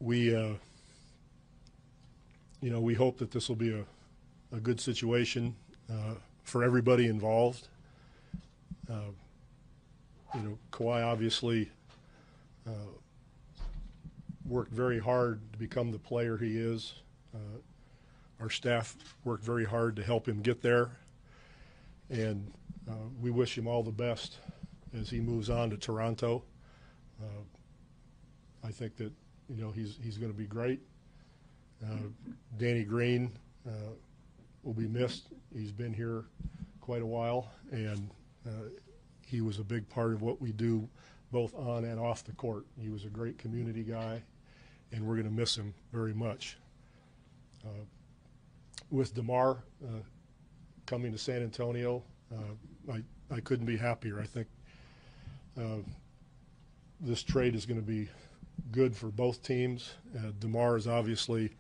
we we hope that this will be a good situation for everybody involved. Kawhi obviously worked very hard to become the player he is. Our staff worked very hard to help him get there, and we wish him all the best as he moves on to Toronto. I think that he's going to be great. Danny Green will be missed. He's been here quite a while, and he was a big part of what we do both on and off the court. He was a great community guy, and we're going to miss him very much. With DeMar coming to San Antonio, I couldn't be happier. I think this trade is going to be good for both teams. DeMar is obviously,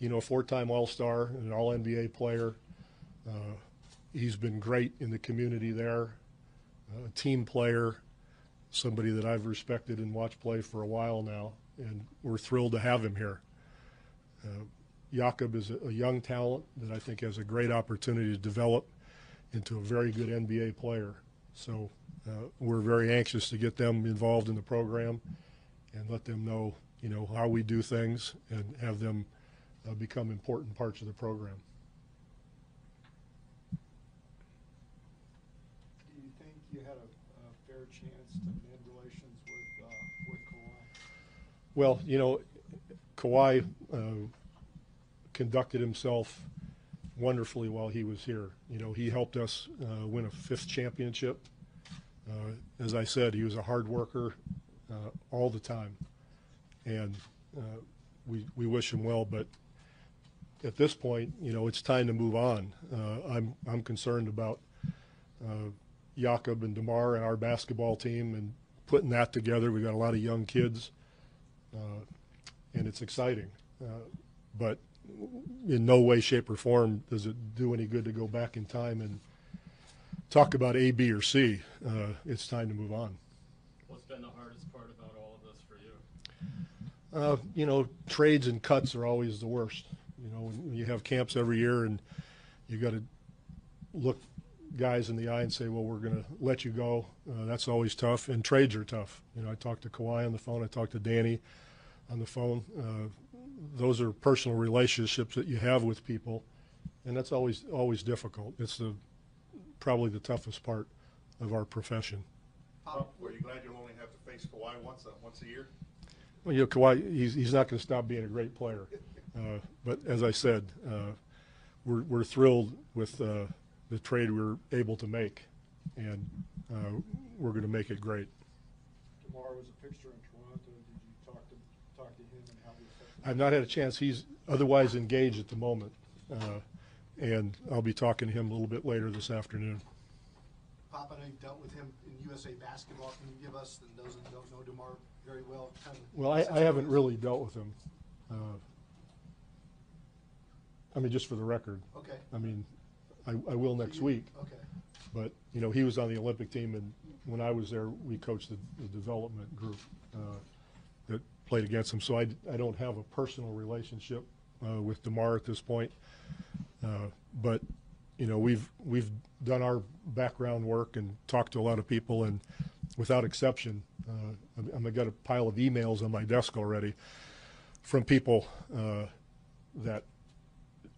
a four-time All-Star and an All-NBA player. He's been great in the community there, a team player, somebody that I've respected and watched play for a while now, and we're thrilled to have him here. Jakob is a young talent that I think has a great opportunity to develop into a very good NBA player. So we're very anxious to get them involved in the program and let them know, how we do things and have them become important parts of the program. Do you think you had a fair chance to mend relations with Kawhi? Well, Kawhi conducted himself wonderfully while he was here. He helped us win a 5th championship. As I said, he was a hard worker all the time, and we wish him well. But at this point, it's time to move on. I'm concerned about Jakob and DeMar and our basketball team and putting that together. We've got a lot of young kids, and it's exciting. But in no way, shape, or form does it do any good to go back in time and talk about A, B, or C. It's time to move on. What's been the hardest part about all of this for you? Trades and cuts are always the worst. When you have camps every year and you got to look guys in the eye and say, well, we're going to let you go. That's always tough, and trades are tough. I talked to Kawhi on the phone. I talked to Danny on the phone. Those are personal relationships that you have with people, and that's always difficult. It's probably the toughest part of our profession. Were you glad you'll only have to face Kawhi once a year? Well, Kawhi, he's not going to stop being a great player. But as I said, we're thrilled with the trade we were able to make, and we're going to make it great. DeMar was a fixture in Toronto. Did you talk to him and how he affected him? I've not had a chance. He's otherwise engaged at the moment, and I'll be talking to him a little bit later this afternoon. Pop, I know you've dealt with him in USA basketball. Can you give us, and those that don't know DeMar very well, Well, I haven't really dealt with him. Just for the record. Okay. I will next week. Okay. But, he was on the Olympic team, and when I was there, we coached the development group that played against him. So I don't have a personal relationship with DeMar at this point. But, we've done our background work and talked to a lot of people, and without exception, I've got a pile of emails on my desk already from people that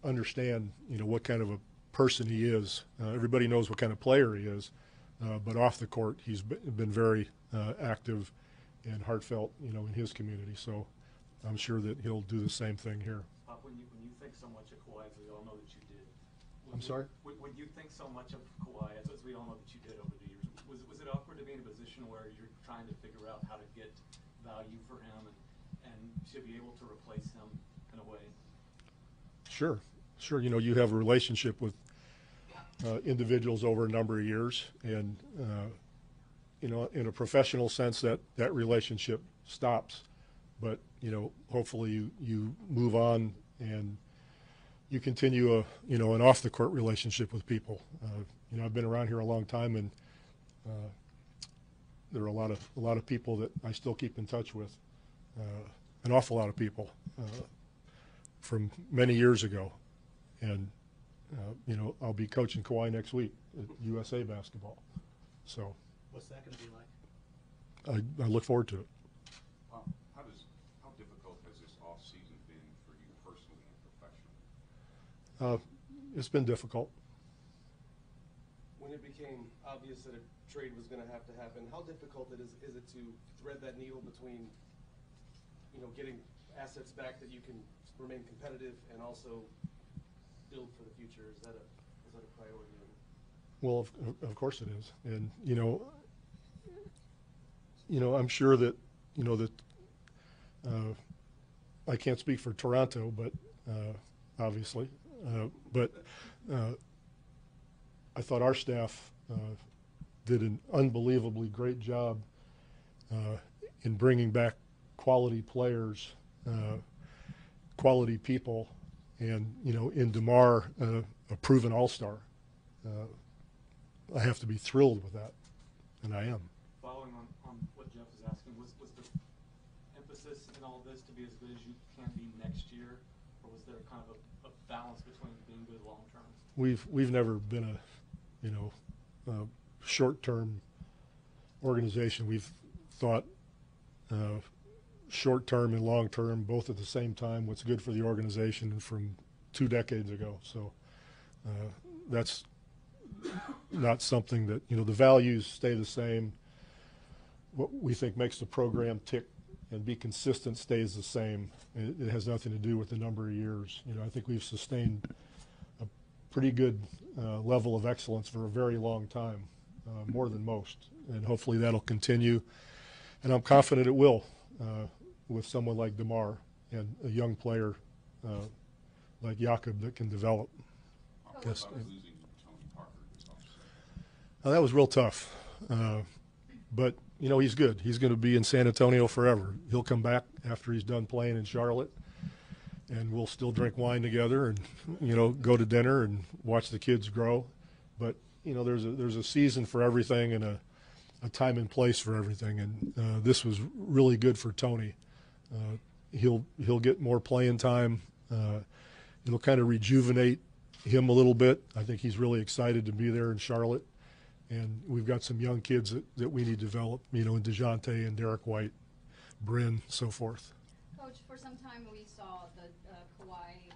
understand, what kind of a person he is. Everybody knows what kind of player he is, but off the court, he's been very active and heartfelt, in his community. So I'm sure that he'll do the same thing here. Pop, when you think so much of Kawhi, as we all know that you did. I'm sorry? When you think so much of Kawhi, as we all know that you did over the years, was it awkward to be in a position where you're trying to figure out how to get value for him and to be able to replace him in a way? Sure. You have a relationship with individuals over a number of years, and in a professional sense, that relationship stops. But hopefully you move on and you continue an off the court relationship with people. I've been around here a long time, and there are a lot of people that I still keep in touch with. And an awful lot of people from many years ago. And, you know, I'll be coaching Kawhi next week at USA basketball. So What's that going to be like? I look forward to it. How difficult has this off season been for you personally and professionally? It's been difficult. When it became obvious that a trade was going to happen, how difficult is it to thread that needle between, you know, getting assets back that you can remain competitive and also build for the future? Is that a priority? Well, of course it is. And, you know, I'm sure that, you know, that I can't speak for Toronto, but obviously, but I thought our staff did an unbelievably great job in bringing back quality players, quality people, and, you know, in DeMar, a proven all-star. I have to be thrilled with that, and I am. Following on what Jeff was asking, was the emphasis in all this to be as good as you can be next year, or was there kind of a balance between being good long term? We've never been a, you know, short-term organization. We've thought short-term and long-term both at the same time, what's good for the organization from 2 decades ago. So that's not something that, you know, the values stay the same. What we think makes the program tick and be consistent stays the same. It has nothing to do with the number of years. You know, I think we've sustained a pretty good level of excellence for a very long time, more than most, and hopefully that'll continue. And I'm confident it will with someone like DeMar and a young player like Jakob that can develop. Yes. Losing Tony Parker this offseason. That was real tough, but you know, he's good. He's going to be in San Antonio forever. He'll come back after he's done playing in Charlotte, and we'll still drink wine together and, you know, go to dinner and watch the kids grow. But, you know, there's a season for everything and a time and place for everything, and this was really good for Tony. He'll get more playing time. It'll kind of rejuvenate him a little bit. I think he's really excited to be there in Charlotte. And we've got some young kids that we need to develop, you know, in DeJounte and Derek White, Bryn, so forth. Coach, for some time we saw the Kawhi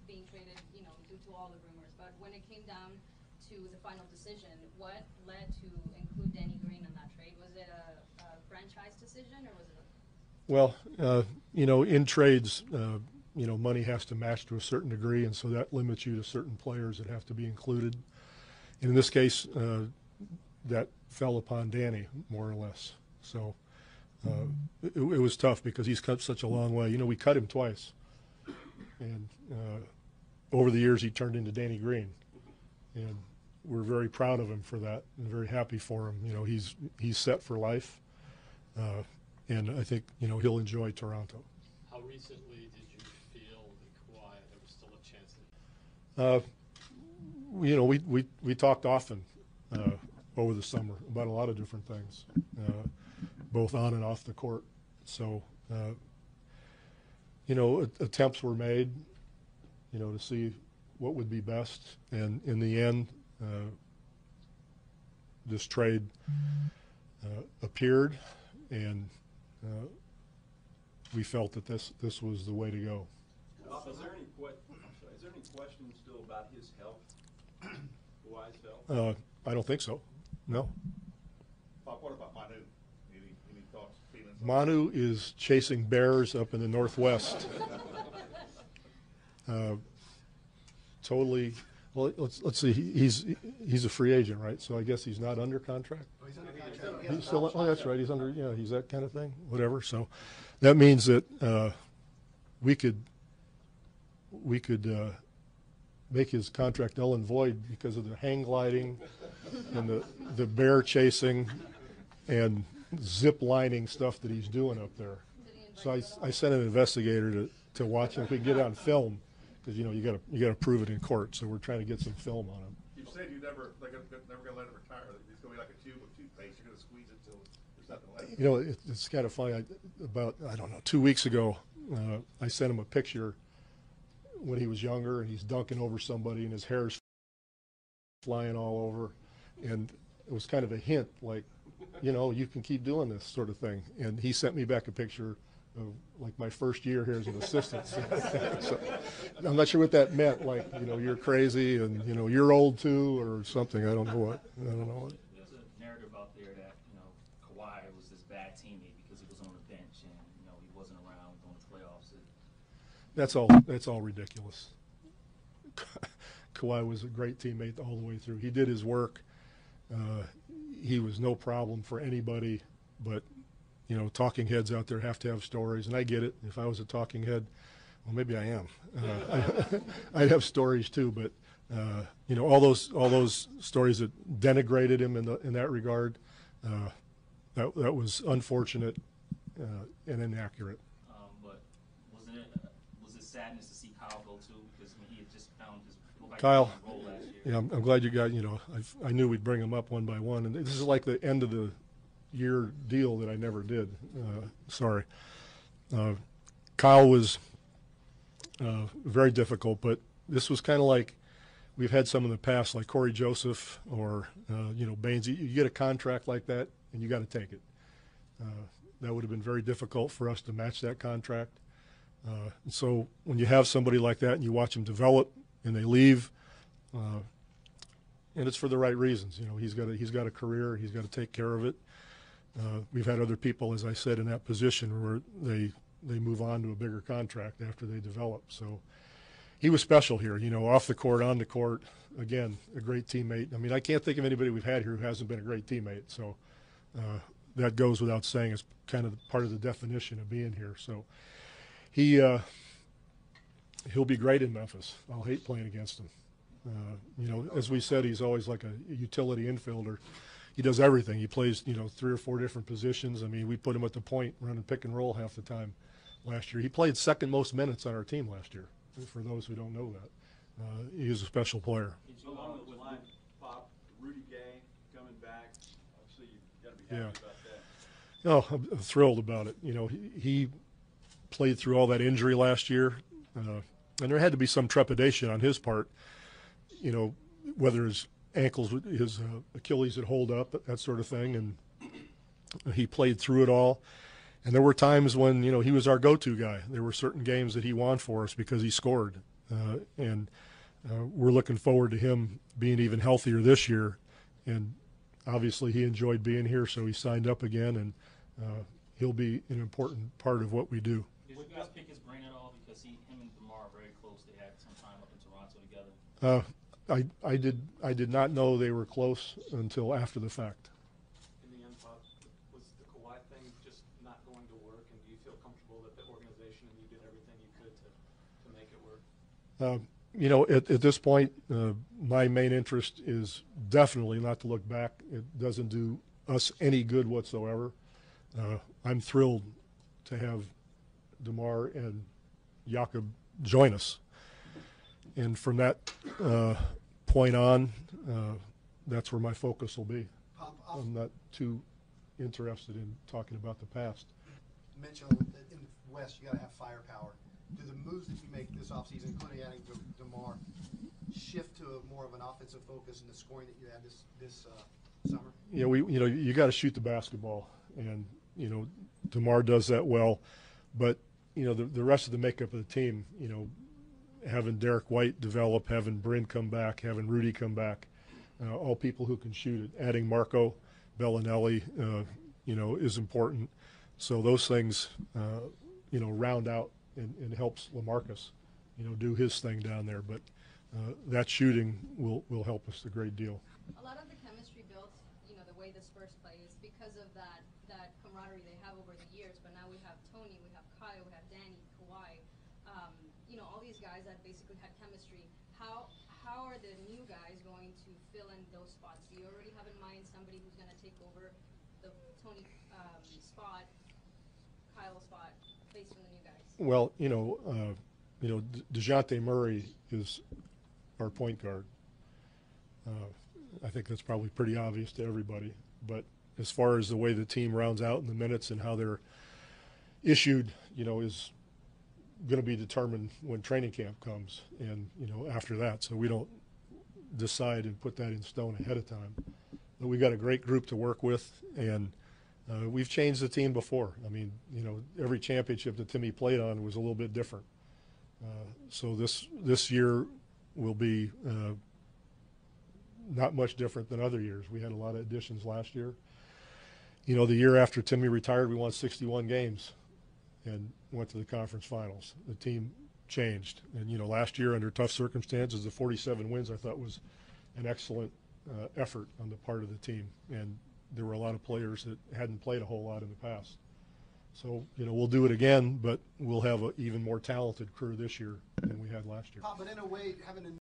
being traded, you know, due to all the rumors. But when it came down to the final decision, what led to include Danny Green in that trade? Was it a franchise decision, or was it Well, you know, in trades, you know, money has to match to a certain degree, and so that limits you to certain players that have to be included. And in this case, that fell upon Danny, more or less. So it was tough because he's come such a long way. You know, we cut him twice. And over the years, he turned into Danny Green. And we're very proud of him for that and very happy for him. You know, he's set for life. And I think, you know, he'll enjoy Toronto. How recently did you feel that Kawhi, there was still a chance that you know, we talked often over the summer about a lot of different things, both on and off the court. So, you know, attempts were made, you know, to see what would be best. And in the end, this trade appeared, and we felt that this was the way to go. Is there any question still about his health? Kawhi's health? I don't think so. No. Pop, what about Manu? Any thoughts, feelings? Manu is chasing bears up in the Northwest. Totally. Well, let's see. He's a free agent, right? So I guess he's not under contract. Oh, he's under contract. He's still. Oh, that's right. He's under. Yeah, he's that kind of thing. Whatever. So that means that we could make his contract null and void because of the hang gliding and the bear chasing and zip lining stuff that he's doing up there. So I sent an investigator to watch him if we can get it on film, because you know you got to prove it in court. So we're trying to get some film on him. You've said they're never gonna let him retire. It's gonna be like a tube of toothpaste. You're gonna squeeze it till there's You know, it's kind of funny. I don't know, 2 weeks ago, I sent him a picture when he was younger, and he's dunking over somebody, and his hair's flying all over, and it was kind of a hint, like, you know, you can keep doing this sort of thing. And he sent me back a picture of like my first year here as an assistant. So, I'm not sure what that meant. Like, you know, you're crazy, and you know, you're old too, or something. I don't know what. There's a narrative out there that, you know, Kawhi was this bad teammate because he was on the bench and, you know, he wasn't around during the playoffs. That's all ridiculous. Kawhi was a great teammate all the way through. He did his work. He was no problem for anybody, but, you know, talking heads out there have to have stories, and I get it. If I was a talking head, well, maybe I am. I'd have stories too, but you know, all those stories that denigrated him in that regard, that was unfortunate and inaccurate. But was it sadness to see Kyle go too? Because I mean, he had just found his Kyle, role last year. yeah, I'm glad you got. You know, I knew we'd bring him up one by one, and this is like the end of the year deal that I never did. Sorry. Kyle was very difficult, but this was kind of like we've had some in the past, like Corey Joseph or you know, Baines. You get a contract like that, and you got to take it. That would have been very difficult for us to match that contract. And so when you have somebody like that and you watch them develop and they leave, and it's for the right reasons. You know, he's got a career. He's got to take care of it. We've had other people, as I said, in that position where they move on to a bigger contract after they develop. So he was special here, you know, off the court, on the court. Again, a great teammate. I mean, I can't think of anybody we've had here who hasn't been a great teammate. So that goes without saying. It's kind of part of the definition of being here. So he'll be great in Memphis. I'll hate playing against him. You know, as we said, he's always like a utility infielder. He does everything. He plays, you know, 3 or 4 different positions. I mean, we put him at the point running pick and roll half the time last year. He played second most minutes on our team last year, for those who don't know that. He is a special player. Along those lines, Pop, Rudy Gay coming back, obviously you've got to be happy about that. Oh, I'm thrilled about it. You know, he played through all that injury last year, and there had to be some trepidation on his part, you know, whether his ankles, his Achilles would hold up, that sort of thing, and he played through it all. And there were times when, you know, he was our go-to guy. There were certain games that he won for us because he scored, and we're looking forward to him being even healthier this year. And obviously he enjoyed being here, so he signed up again, and he'll be an important part of what we do. Did you guys pick his brain at all? Because him and DeMar are very close. They had some time up in Toronto together. I did not know they were close until after the fact. In the end, Pop, was the Kawhi thing just not going to work, and do you feel comfortable that the organization and you did everything you could to make it work? You know, at this point, my main interest is definitely not to look back. It doesn't do us any good whatsoever. I'm thrilled to have DeMar and Jakob join us. And from that point on, that's where my focus will be. I'm not too interested in talking about the past. Mention in the West, you got to have firepower. Do the moves that you make this offseason, including adding DeMar, shift to more of an offensive focus in the scoring that you had this summer? Yeah, you got to shoot the basketball, and you know, DeMar does that well. But you know, the rest of the makeup of the team, you know, having Derek White develop, having Bryn come back, having Rudy come back, all people who can shoot it. Adding Marco Bellinelli, you know, is important. So those things, you know, round out and helps LaMarcus, you know, do his thing down there. But that shooting will help us a great deal. A lot of the chemistry built, you know, the way the Spurs play is because of that camaraderie they have over the years. But now we have Tony, we have Kyle, we have Danny, Kawhi. You know, all these guys that basically had chemistry. How are the new guys going to fill in those spots? Do you already have in mind somebody who's going to take over the Tony spot, Kyle spot, based on the new guys? Well, you know, DeJounte Murray is our point guard. I think that's probably pretty obvious to everybody. But as far as the way the team rounds out in the minutes and how they're issued, is going to be determined when training camp comes and, after that. So we don't decide and put that in stone ahead of time. But we got a great group to work with, and we've changed the team before. I mean, every championship that Timmy played on was a little bit different. So this year will be not much different than other years. We had a lot of additions last year. The year after Timmy retired, we won 61 games and went to the conference finals. The team changed. And, last year under tough circumstances, the 47 wins I thought was an excellent effort on the part of the team. And there were a lot of players that hadn't played a whole lot in the past. So, we'll do it again, but we'll have an even more talented crew this year than we had last year. Pop, but in a way, having a